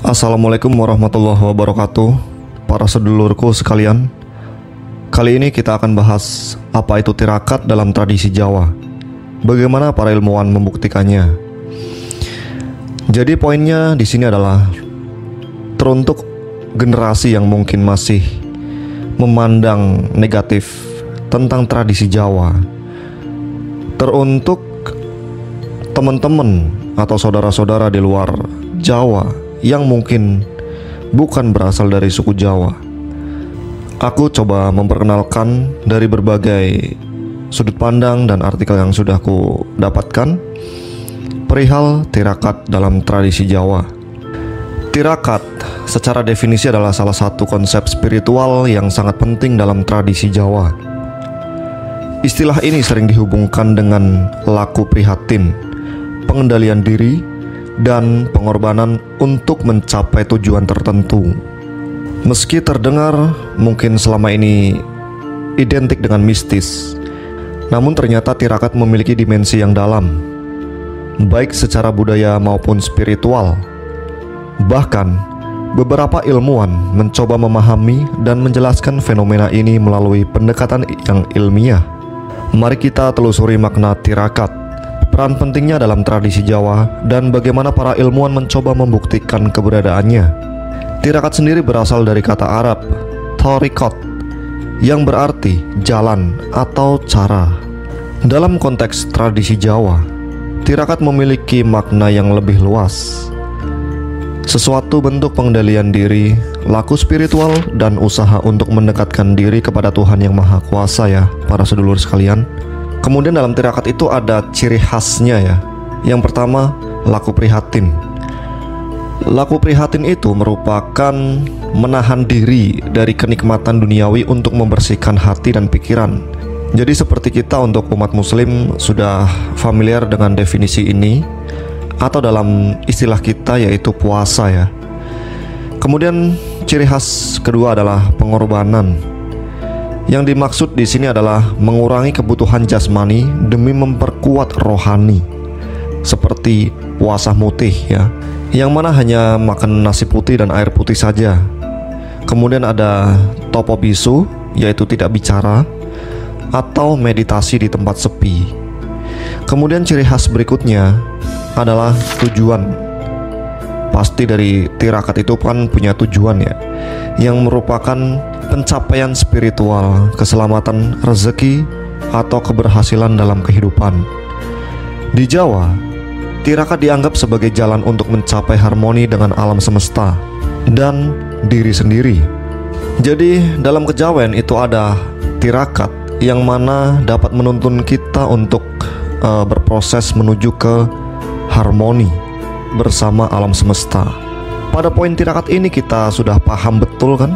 Assalamualaikum warahmatullahi wabarakatuh, para sedulurku sekalian. Kali ini kita akan bahas apa itu tirakat dalam tradisi Jawa. Bagaimana para ilmuwan membuktikannya. Jadi poinnya di sini adalah teruntuk generasi yang mungkin masih memandang negatif tentang tradisi Jawa. Teruntuk teman-teman atau saudara-saudara di luar Jawa yang mungkin bukan berasal dari suku Jawa. Aku coba memperkenalkan dari berbagai sudut pandang dan artikel yang sudah aku dapatkan perihal tirakat dalam tradisi Jawa. Tirakat secara definisi adalah salah satu konsep spiritual yang sangat penting dalam tradisi Jawa. Istilah ini sering dihubungkan dengan laku prihatin, pengendalian diri, dan pengorbanan untuk mencapai tujuan tertentu. Meski terdengar mungkin selama ini identik dengan mistis, namun ternyata tirakat memiliki dimensi yang dalam, baik secara budaya maupun spiritual. Bahkan, beberapa ilmuwan mencoba memahami dan menjelaskan fenomena ini melalui pendekatan yang ilmiah. Mari kita telusuri makna tirakat, peran pentingnya dalam tradisi Jawa, dan bagaimana para ilmuwan mencoba membuktikan keberadaannya. Tirakat sendiri berasal dari kata Arab thariqat, yang berarti jalan atau cara. Dalam konteks tradisi Jawa, tirakat memiliki makna yang lebih luas. Sesuatu bentuk pengendalian diri, laku spiritual, dan usaha untuk mendekatkan diri kepada Tuhan yang Maha Kuasa ya, para sedulur sekalian. Kemudian dalam tirakat itu ada ciri khasnya ya. Yang pertama, laku prihatin. Laku prihatin itu merupakan menahan diri dari kenikmatan duniawi untuk membersihkan hati dan pikiran. Jadi seperti kita untuk umat muslim sudah familiar dengan definisi ini, atau dalam istilah kita yaitu puasa ya. Kemudian ciri khas kedua adalah pengorbanan. Yang dimaksud di sini adalah mengurangi kebutuhan jasmani demi memperkuat rohani, seperti puasa mutih ya, yang mana hanya makan nasi putih dan air putih saja. Kemudian ada topo bisu, yaitu tidak bicara, atau meditasi di tempat sepi. Kemudian ciri khas berikutnya adalah tujuan. Pasti dari tirakat itu kan punya tujuan ya, yang merupakan pencapaian spiritual, keselamatan, rezeki, atau keberhasilan dalam kehidupan. Di Jawa, tirakat dianggap sebagai jalan untuk mencapai harmoni dengan alam semesta dan diri sendiri. Jadi dalam kejawen itu ada tirakat yang mana dapat menuntun kita untuk berproses menuju ke harmoni bersama alam semesta. Pada poin tirakat ini kita sudah paham betul kan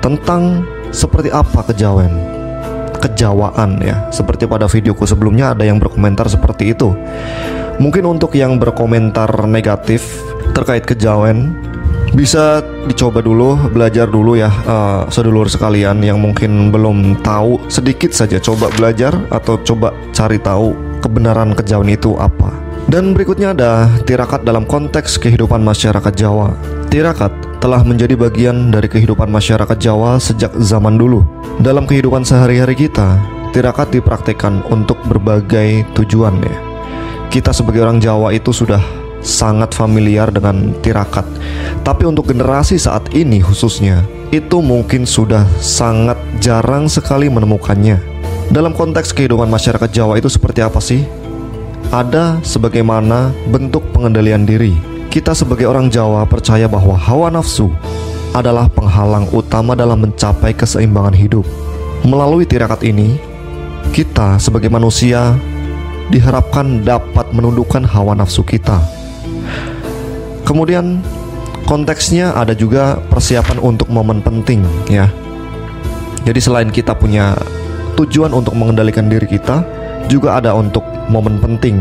tentang seperti apa kejawaan ya. Seperti pada videoku sebelumnya ada yang berkomentar seperti itu. Mungkin untuk yang berkomentar negatif terkait kejawen, bisa dicoba dulu, belajar dulu ya, sedulur sekalian yang mungkin belum tahu, sedikit saja coba belajar atau coba cari tahu kebenaran kejawen itu apa. Dan berikutnya ada tirakat dalam konteks kehidupan masyarakat Jawa. Tirakat telah menjadi bagian dari kehidupan masyarakat Jawa sejak zaman dulu. Dalam kehidupan sehari-hari kita, tirakat dipraktikkan untuk berbagai tujuan ya. Kita sebagai orang Jawa itu sudah sangat familiar dengan tirakat. Tapi untuk generasi saat ini khususnya, itu mungkin sudah sangat jarang sekali menemukannya. Dalam konteks kehidupan masyarakat Jawa itu seperti apa sih? Ada sebagaimana bentuk pengendalian diri. Kita sebagai orang Jawa percaya bahwa hawa nafsu adalah penghalang utama dalam mencapai keseimbangan hidup. Melalui tirakat ini, kita sebagai manusia diharapkan dapat menundukkan hawa nafsu kita. Kemudian konteksnya ada juga persiapan untuk momen penting ya. Jadi selain kita punya tujuan untuk mengendalikan diri kita, juga ada untuk momen penting.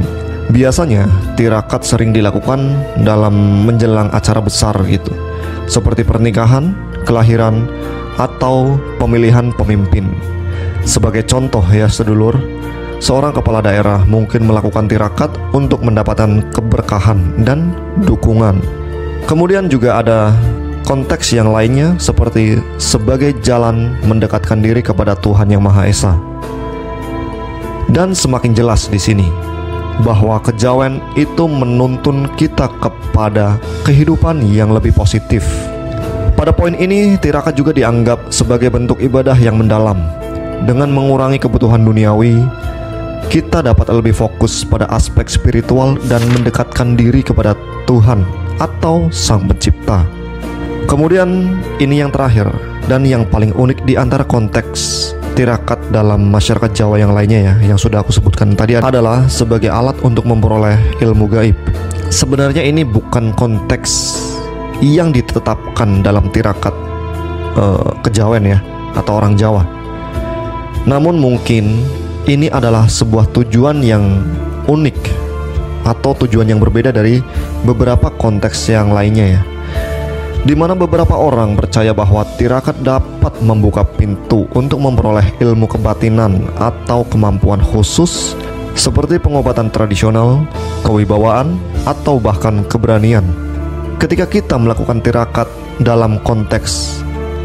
Biasanya tirakat sering dilakukan dalam menjelang acara besar gitu, seperti pernikahan, kelahiran, atau pemilihan pemimpin. Sebagai contoh ya sedulur, seorang kepala daerah mungkin melakukan tirakat untuk mendapatkan keberkahan dan dukungan. Kemudian juga ada konteks yang lainnya seperti sebagai jalan mendekatkan diri kepada Tuhan Yang Maha Esa. Dan semakin jelas di sini bahwa kejawen itu menuntun kita kepada kehidupan yang lebih positif. Pada poin ini, tirakat juga dianggap sebagai bentuk ibadah yang mendalam. Dengan mengurangi kebutuhan duniawi, kita dapat lebih fokus pada aspek spiritual dan mendekatkan diri kepada Tuhan atau Sang Pencipta. Kemudian ini yang terakhir dan yang paling unik di antara konteks tirakat dalam masyarakat Jawa yang lainnya ya, yang sudah aku sebutkan tadi, adalah sebagai alat untuk memperoleh ilmu gaib. Sebenarnya ini bukan konteks yang ditetapkan dalam tirakat kejawen ya, atau orang Jawa. Namun mungkin ini adalah sebuah tujuan yang unik atau tujuan yang berbeda dari beberapa konteks yang lainnya ya, di mana beberapa orang percaya bahwa tirakat dapat membuka pintu untuk memperoleh ilmu kebatinan atau kemampuan khusus seperti pengobatan tradisional, kewibawaan, atau bahkan keberanian. Ketika kita melakukan tirakat dalam konteks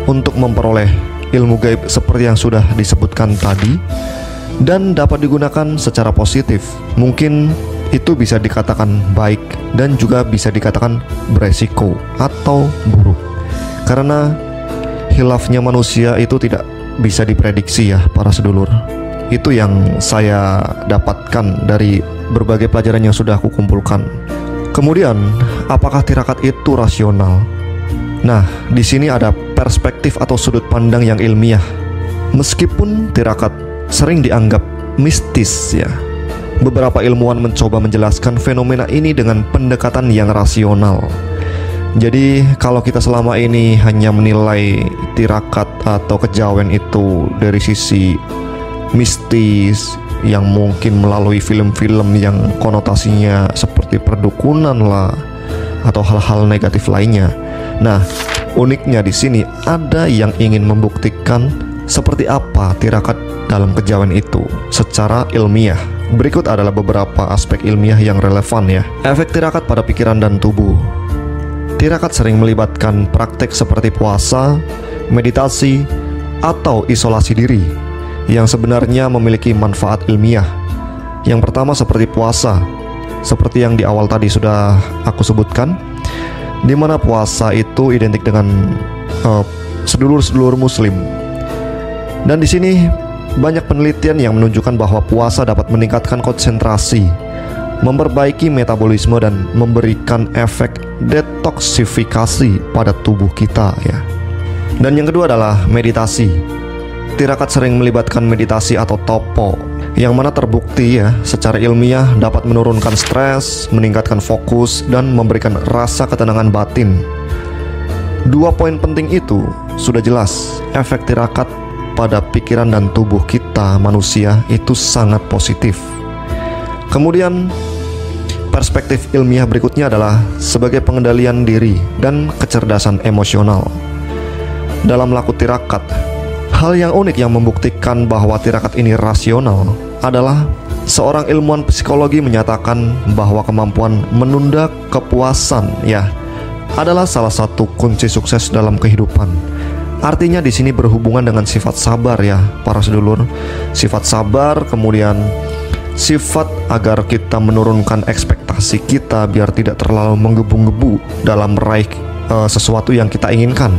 untuk memperoleh ilmu gaib seperti yang sudah disebutkan tadi dan dapat digunakan secara positif, mungkin itu bisa dikatakan baik dan juga bisa dikatakan beresiko atau buruk. Karena khilafnya manusia itu tidak bisa diprediksi ya para sedulur. Itu yang saya dapatkan dari berbagai pelajaran yang sudah aku kumpulkan. Kemudian, apakah tirakat itu rasional? Nah, di sini ada perspektif atau sudut pandang yang ilmiah. Meskipun tirakat sering dianggap mistis ya, beberapa ilmuwan mencoba menjelaskan fenomena ini dengan pendekatan yang rasional. Jadi kalau kita selama ini hanya menilai tirakat atau kejawen itu dari sisi mistis, yang mungkin melalui film-film yang konotasinya seperti perdukunan lah atau hal-hal negatif lainnya. Nah, uniknya di sini ada yang ingin membuktikan seperti apa tirakat dalam kejawen itu secara ilmiah. Berikut adalah beberapa aspek ilmiah yang relevan ya. Efek tirakat pada pikiran dan tubuh. Tirakat sering melibatkan praktek seperti puasa, meditasi, atau isolasi diri yang sebenarnya memiliki manfaat ilmiah. Yang pertama seperti puasa, seperti yang di awal tadi sudah aku sebutkan, di mana puasa itu identik dengan sedulur-sedulur muslim. Dan di sini banyak penelitian yang menunjukkan bahwa puasa dapat meningkatkan konsentrasi, memperbaiki metabolisme, dan memberikan efek detoksifikasi pada tubuh kita ya. Dan yang kedua adalah meditasi. Tirakat sering melibatkan meditasi atau topo, yang mana terbukti ya secara ilmiah dapat menurunkan stres, meningkatkan fokus, dan memberikan rasa ketenangan batin. Dua poin penting itu sudah jelas efek tirakat pada pikiran dan tubuh kita manusia itu sangat positif. Kemudian perspektif ilmiah berikutnya adalah sebagai pengendalian diri dan kecerdasan emosional. Dalam melakukan tirakat, hal yang unik yang membuktikan bahwa tirakat ini rasional adalah seorang ilmuwan psikologi menyatakan bahwa kemampuan menunda kepuasan ya adalah salah satu kunci sukses dalam kehidupan. Artinya di sini berhubungan dengan sifat sabar ya para sedulur. Sifat sabar, kemudian sifat agar kita menurunkan ekspektasi kita biar tidak terlalu menggebu-gebu dalam meraih sesuatu yang kita inginkan.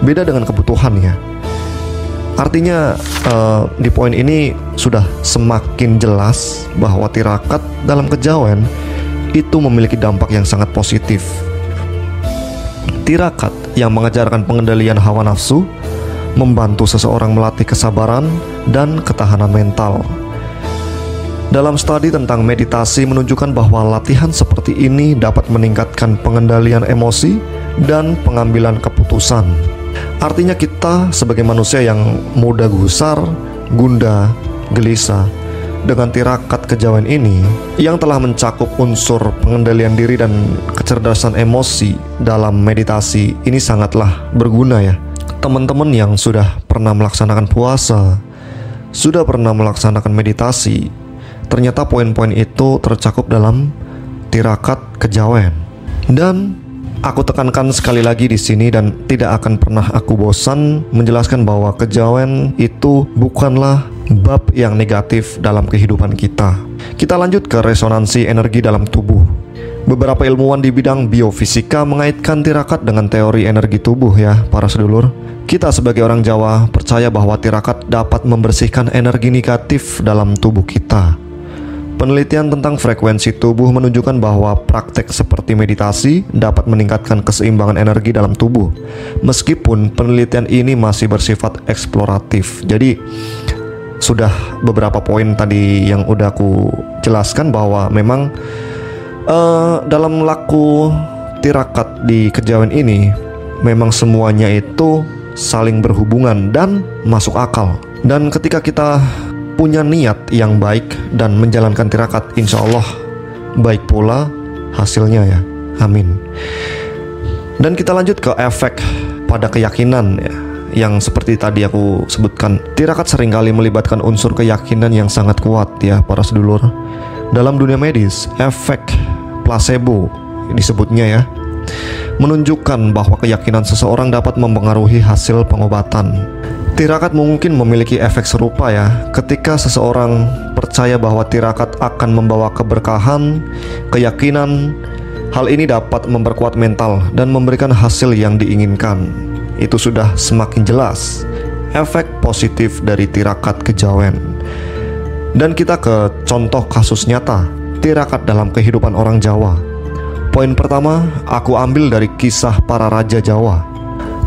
Beda dengan kebutuhan ya. Artinya di poin ini sudah semakin jelas bahwa tirakat dalam kejawen itu memiliki dampak yang sangat positif. Tirakat yang mengajarkan pengendalian hawa nafsu membantu seseorang melatih kesabaran dan ketahanan mental. Dalam studi tentang meditasi menunjukkan bahwa latihan seperti ini dapat meningkatkan pengendalian emosi dan pengambilan keputusan. Artinya kita sebagai manusia yang mudah gusar, gundah, gelisah, dengan tirakat kejawen ini yang telah mencakup unsur pengendalian diri dan kecerdasan emosi dalam meditasi ini sangatlah berguna ya. Teman-teman yang sudah pernah melaksanakan puasa, sudah pernah melaksanakan meditasi, ternyata poin-poin itu tercakup dalam tirakat kejawen. Dan Aku tekankan sekali lagi di sini dan tidak akan pernah aku bosan menjelaskan bahwa kejawen itu bukanlah bab yang negatif dalam kehidupan kita. Kita lanjut ke resonansi energi dalam tubuh. Beberapa ilmuwan di bidang biofisika mengaitkan tirakat dengan teori energi tubuh ya, para sedulur. Kita sebagai orang Jawa percaya bahwa tirakat dapat membersihkan energi negatif dalam tubuh kita. Penelitian tentang frekuensi tubuh menunjukkan bahwa praktek seperti meditasi dapat meningkatkan keseimbangan energi dalam tubuh. Meskipun penelitian ini masih bersifat eksploratif. Jadi sudah beberapa poin tadi yang udah aku jelaskan bahwa memang dalam laku tirakat di kejawen ini memang semuanya itu saling berhubungan dan masuk akal. Dan ketika kita punya niat yang baik dan menjalankan tirakat, insya Allah baik pula hasilnya ya. Amin. Dan kita lanjut ke efek pada keyakinan ya, yang seperti tadi aku sebutkan. Tirakat seringkali melibatkan unsur keyakinan yang sangat kuat ya, para sedulur. Dalam dunia medis, efek placebo disebutnya ya, menunjukkan bahwa keyakinan seseorang dapat mempengaruhi hasil pengobatan. Tirakat mungkin memiliki efek serupa ya, ketika seseorang percaya bahwa tirakat akan membawa keberkahan, keyakinan. Hal ini dapat memperkuat mental dan memberikan hasil yang diinginkan. Itu sudah semakin jelas efek positif dari tirakat kejawen. Dan kita ke contoh kasus nyata tirakat dalam kehidupan orang Jawa. Poin pertama, aku ambil dari kisah para raja Jawa.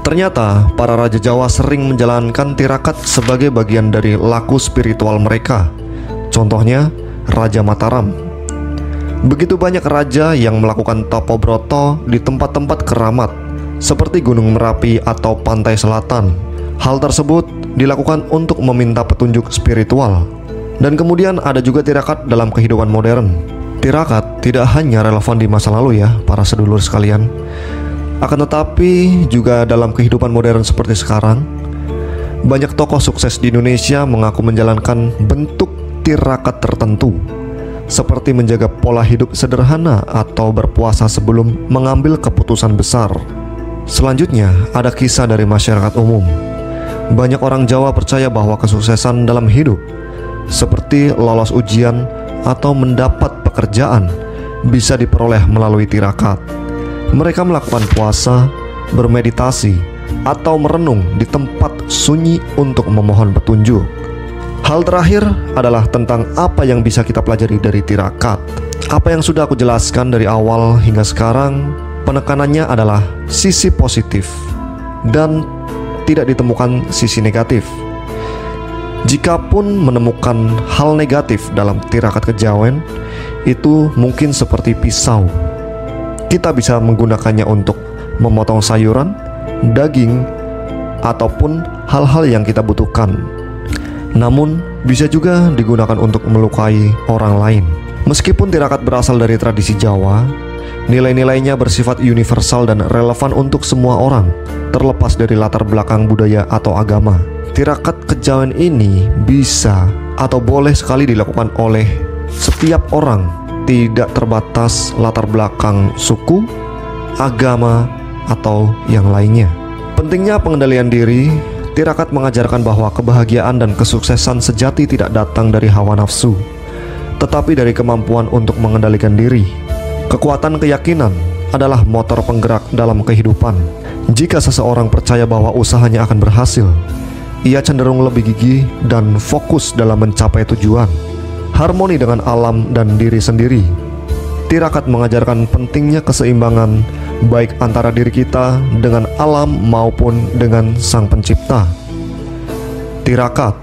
Ternyata para raja Jawa sering menjalankan tirakat sebagai bagian dari laku spiritual mereka. Contohnya Raja Mataram. Begitu banyak raja yang melakukan tapo broto di tempat-tempat keramat seperti Gunung Merapi atau pantai selatan. Hal tersebut dilakukan untuk meminta petunjuk spiritual. Dan kemudian ada juga tirakat dalam kehidupan modern. Tirakat tidak hanya relevan di masa lalu ya, para sedulur sekalian. Akan tetapi juga dalam kehidupan modern seperti sekarang, banyak tokoh sukses di Indonesia mengaku menjalankan bentuk tirakat tertentu, seperti menjaga pola hidup sederhana atau berpuasa sebelum mengambil keputusan besar. Selanjutnya ada kisah dari masyarakat umum. Banyak orang Jawa percaya bahwa kesuksesan dalam hidup, seperti lolos ujian atau mendapat pekerjaan, bisa diperoleh melalui tirakat. Mereka melakukan puasa, bermeditasi, atau merenung di tempat sunyi untuk memohon petunjuk. Hal terakhir adalah tentang apa yang bisa kita pelajari dari tirakat. Apa yang sudah aku jelaskan dari awal hingga sekarang, penekanannya adalah sisi positif dan tidak ditemukan sisi negatif. Jikapun menemukan hal negatif dalam tirakat kejawen, itu mungkin seperti pisau. Kita bisa menggunakannya untuk memotong sayuran, daging, ataupun hal-hal yang kita butuhkan. Namun, bisa juga digunakan untuk melukai orang lain. Meskipun tirakat berasal dari tradisi Jawa, nilai-nilainya bersifat universal dan relevan untuk semua orang, terlepas dari latar belakang budaya atau agama. Tirakat kejawen ini bisa atau boleh sekali dilakukan oleh setiap orang, tidak terbatas latar belakang suku, agama, atau yang lainnya. Pentingnya pengendalian diri. Tirakat mengajarkan bahwa kebahagiaan dan kesuksesan sejati tidak datang dari hawa nafsu, tetapi dari kemampuan untuk mengendalikan diri. Kekuatan keyakinan adalah motor penggerak dalam kehidupan. Jika seseorang percaya bahwa usahanya akan berhasil, ia cenderung lebih gigih dan fokus dalam mencapai tujuan. Harmoni dengan alam dan diri sendiri. Tirakat mengajarkan pentingnya keseimbangan baik antara diri kita dengan alam maupun dengan Sang Pencipta. Tirakat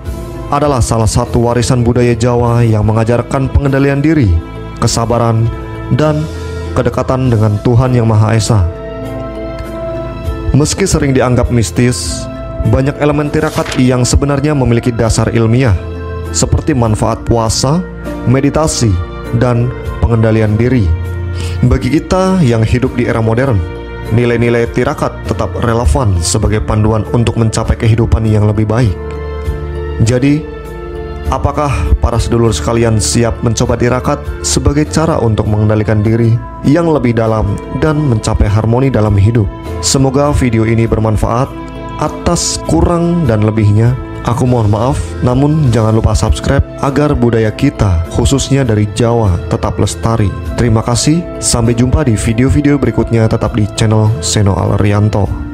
adalah salah satu warisan budaya Jawa yang mengajarkan pengendalian diri, kesabaran, dan kedekatan dengan Tuhan Yang Maha Esa. Meski sering dianggap mistis, banyak elemen tirakat yang sebenarnya memiliki dasar ilmiah, seperti manfaat puasa, meditasi, dan pengendalian diri. Bagi kita yang hidup di era modern, nilai-nilai tirakat tetap relevan sebagai panduan untuk mencapai kehidupan yang lebih baik. Jadi, Apakah para sedulur sekalian siap mencoba tirakat sebagai cara untuk mengendalikan diri yang lebih dalam dan mencapai harmoni dalam hidup? Semoga video ini bermanfaat. Atas kurang dan lebihnya, aku mohon maaf. Namun jangan lupa subscribe agar budaya kita, khususnya dari Jawa, tetap lestari. Terima kasih, sampai jumpa di video-video berikutnya. Tetap di channel Seno Alrianto.